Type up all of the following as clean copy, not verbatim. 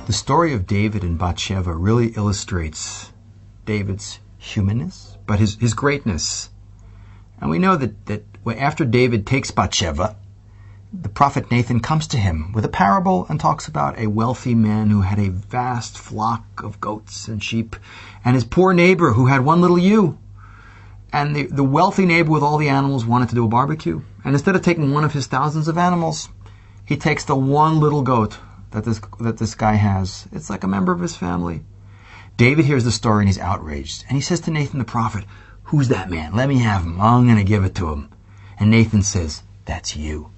The story of David and Bathsheba really illustrates David's humanness, but his greatness. And we know that after David takes Bathsheba, the prophet Nathan comes to him with a parable and talks about a wealthy man who had a vast flock of goats and sheep, and his poor neighbor who had one little ewe. And the wealthy neighbor with all the animals wanted to do a barbecue. And instead of taking one of his thousands of animals, he takes the one little goat that this guy has. It's like a member of his family. David hears the story and he's outraged. And he says to Nathan the prophet, "Who's that man? Let me have him. I'm going to give it to him." And Nathan says, "That's you."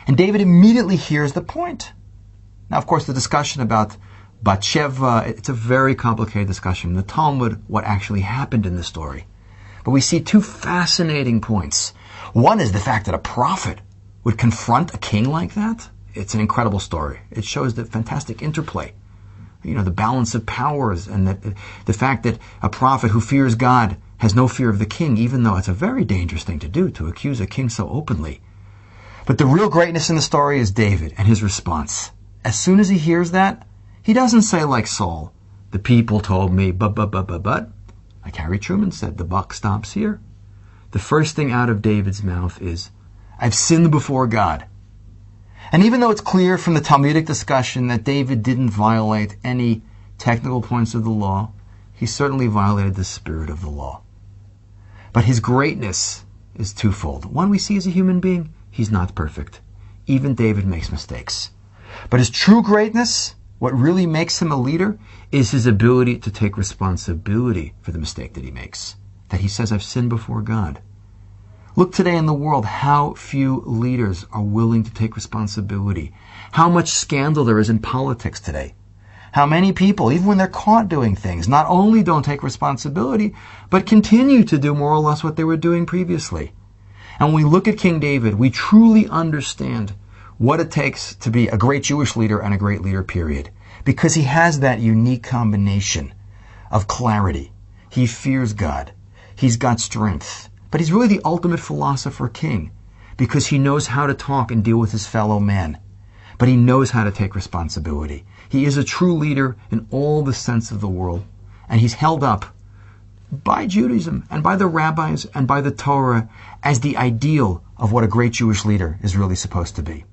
And David immediately hears the point. Now, of course, the discussion about Bathsheba, it's a very complicated discussion in the Talmud, what actually happened in the story. But we see two fascinating points. One is the fact that a prophet would confront a king like that. It's an incredible story. It shows the fantastic interplay, the balance of powers, and the fact that a prophet who fears God has no fear of the king, even though it's a very dangerous thing to do, to accuse a king so openly. But the real greatness in the story is David and his response. As soon as he hears that, he doesn't say like Saul, "The people told me, but. Like Harry Truman said, the buck stops here." The first thing out of David's mouth is, "I've sinned before God." And even though it's clear from the Talmudic discussion that David didn't violate any technical points of the law, he certainly violated the spirit of the law. But his greatness is twofold. One, we see as a human being, he's not perfect. Even David makes mistakes. But his true greatness, what really makes him a leader, is his ability to take responsibility for the mistake that he makes. That he says, "I've sinned before God." Look today in the world how few leaders are willing to take responsibility. How much scandal there is in politics today. How many people, even when they're caught doing things, not only don't take responsibility, but continue to do more or less what they were doing previously. And when we look at King David, we truly understand what it takes to be a great Jewish leader and a great leader, period. Because he has that unique combination of clarity. He fears God. He's got strength. But he's really the ultimate philosopher king because he knows how to talk and deal with his fellow man. But he knows how to take responsibility. He is a true leader in all the sense of the world. And he's held up by Judaism and by the rabbis and by the Torah as the ideal of what a great Jewish leader is really supposed to be.